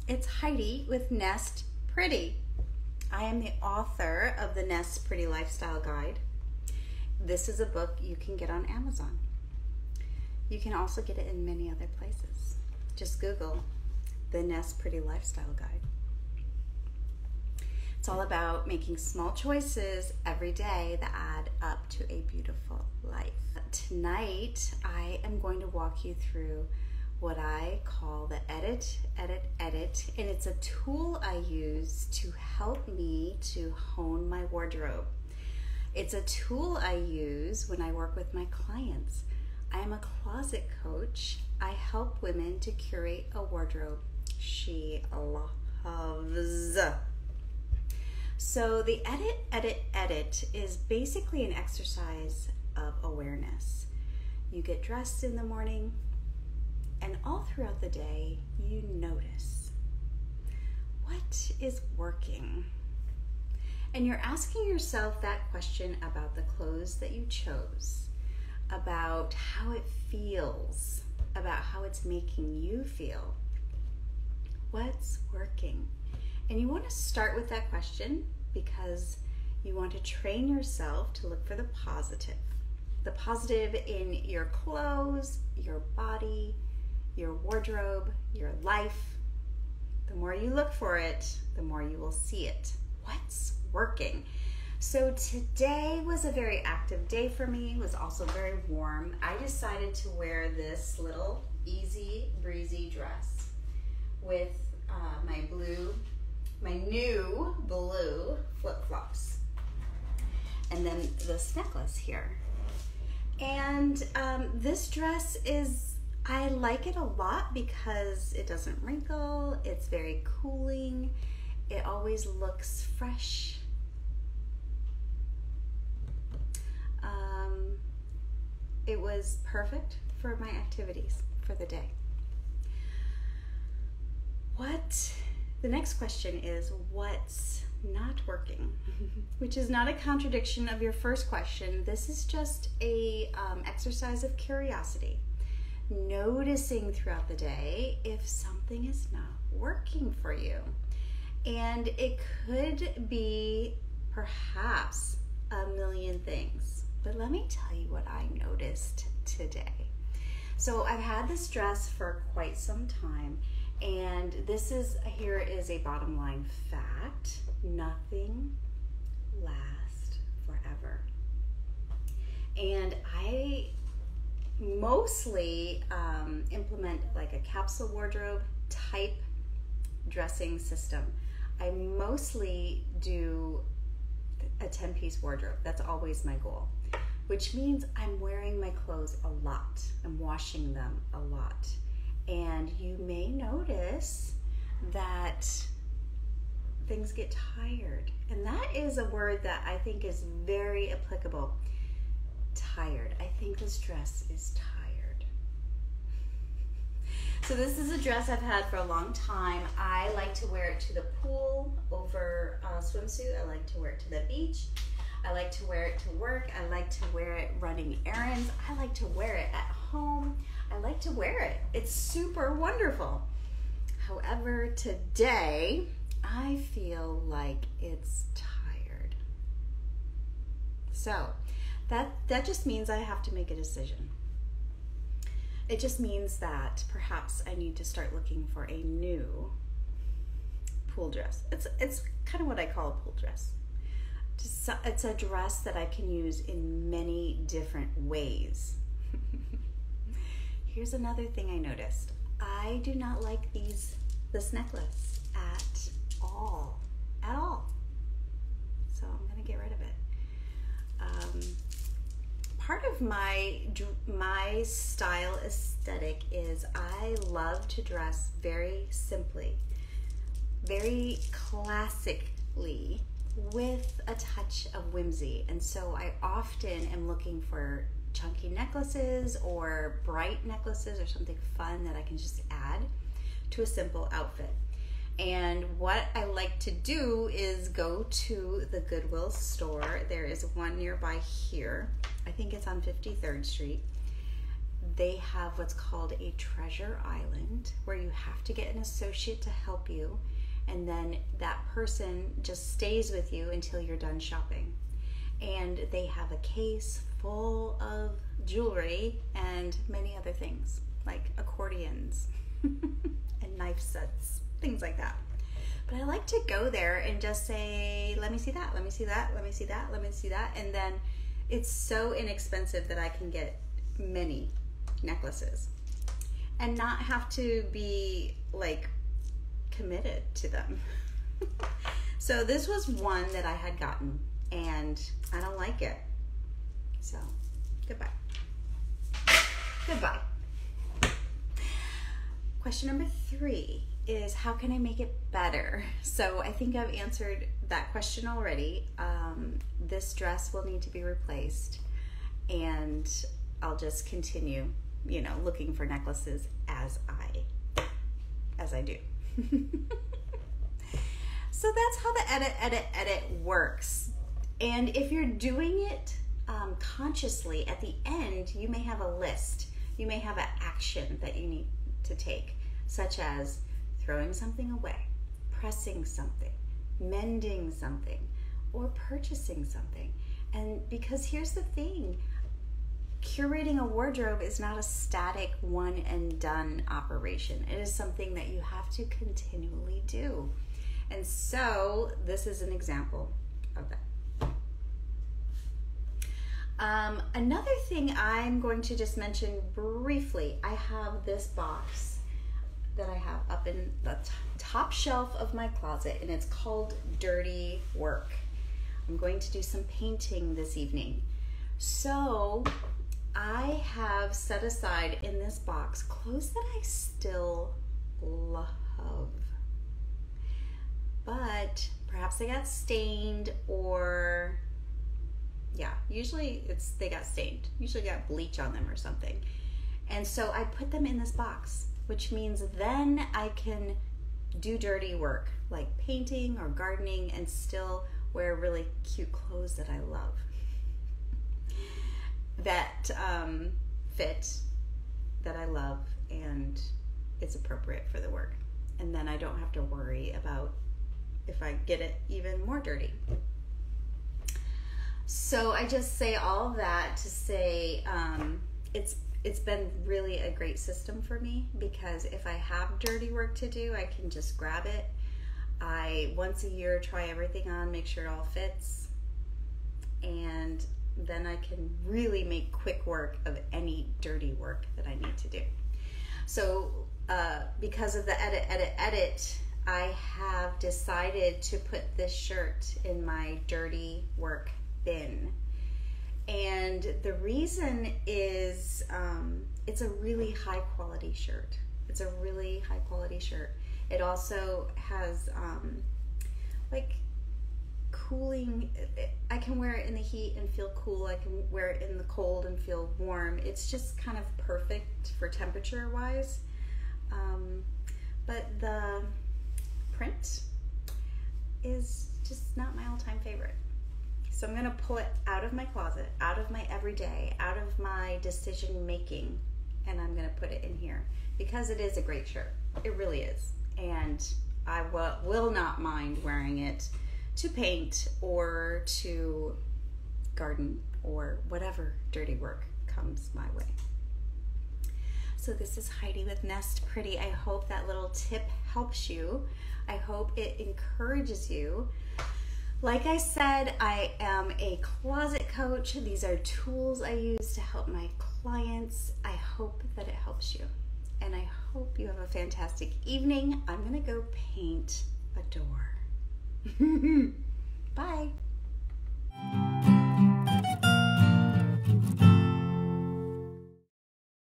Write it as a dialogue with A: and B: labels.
A: It's Heidi with Nest Pretty. I am the author of the Nest Pretty Lifestyle Guide. This is a book you can get on Amazon. You can also get it in many other places. Just Google the Nest Pretty Lifestyle Guide. It's all about making small choices every day that add up to a beautiful life. Tonight, I am going to walk you through what I call the edit, and it's a tool I use to help me to hone my wardrobe. It's a tool I use when I work with my clients. I am a closet coach. I help women to curate a wardrobe she loves. So the edit is basically an exercise of awareness. You get dressed in the morning, and all throughout the day, you notice what is working. And you're asking yourself that question about the clothes that you chose, about how it feels, about how it's making you feel. What's working? And you want to start with that question because you want to train yourself to look for the positive. The positive in your clothes, your body, your wardrobe, your life. The more you look for it, the more you will see it. What's working? So today was a very active day for me. It was also very warm. I decided to wear this little easy breezy dress with my new blue flip-flops. And then this necklace here. And this dress I like it a lot because it doesn't wrinkle, it's very cooling, it always looks fresh. It was perfect for my activities for the day. The next question is, what's not working? Which is not a contradiction of your first question. This is just a exercise of curiosity. Noticing throughout the day if something is not working for you. And it could be perhaps a million things. But let me tell you what I noticed today. So I've had this dress for quite some time, and here is a bottom line fact. Nothing lasts forever. And I mostly implement like a capsule wardrobe type dressing system. I mostly do a 10-piece wardrobe. That's always my goal, which means I'm wearing my clothes a lot. I'm washing them a lot. And you may notice that things get tired. And that is a word that I think is very applicable. Tired. I think this dress is tired. So this is a dress I've had for a long time. I like to wear it to the pool over a swimsuit. I like to wear it to the beach. I like to wear it to work. I like to wear it running errands. I like to wear it at home. I like to wear it. It's super wonderful. However, today I feel like it's tired. So that just means I have to make a decision. It just means that perhaps I need to start looking for a new pool dress. It's kind of what I call a pool dress. It's a dress that I can use in many different ways. Here's another thing I noticed. I do not like this necklace at all. So I'm gonna get rid of it. Part of my style aesthetic is I love to dress very simply, very classically, with a touch of whimsy. And so I often am looking for chunky necklaces or bright necklaces or something fun that I can just add to a simple outfit. And what I like to do is go to the Goodwill store. There is one nearby here. I think it's on 53rd Street. they have what's called a treasure island, where you have to get an associate to help you, and then that person just stays with you until you're done shopping. And they have a case full of jewelry and many other things, like accordions and knife sets, things like that. But I like to go there and just say, let me see that, let me see that, let me see that, let me see that. And then it's so inexpensive that I can get many necklaces and not have to be like committed to them. So this was one that I had gotten and I don't like it. So goodbye. Goodbye. Question number 3 is, how can I make it better? So I think I've answered that question already. This dress will need to be replaced, and I'll just continue, looking for necklaces as I do. So that's how the edit works. And if you're doing it consciously, at the end, you may have a list. You may have an action that you need to take, such as throwing something away, pressing something, mending something, or purchasing something. And because here's the thing, curating a wardrobe is not a static one and done operation. It is something that you have to continually do. And so this is an example of that. Another thing I'm going to just mention briefly, I have this box that I have up in the top shelf of my closet, and it's called Dirty Work. I'm going to do some painting this evening. So I have set aside in this box clothes that I still love, but perhaps they got stained, or usually they got stained, usually got bleach on them or something. And so I put them in this box, which means then I can do dirty work like painting or gardening and still wear really cute clothes that I love, that fit, that I love, and it's appropriate for the work. And then I don't have to worry about if I get it even more dirty. So I just say all that to say it's been really a great system for me, because if I have dirty work to do, I can just grab it. I once a year try everything on, make sure it all fits, and then I can really make quick work of any dirty work that I need to do. So because of the edit, I have decided to put this shirt in my dirty work bin. And the reason is it's a really high quality shirt. It's a really high quality shirt. It also has like cooling. I can wear it in the heat and feel cool. I can wear it in the cold and feel warm. It's just kind of perfect for temperature wise. But the print is just not my all-time favorite. So I'm gonna pull it out of my closet, out of my everyday, out of my decision making, and I'm gonna put it in here because it is a great shirt. It really is. And I will not mind wearing it to paint or to garden or whatever dirty work comes my way. So this is Heidi with Nest Pretty. I hope that little tip helps you. I hope it encourages you. Like I said, I am a closet coach. These are tools I use to help my clients. I hope that it helps you. And I hope you have a fantastic evening. I'm gonna go paint a door. Bye.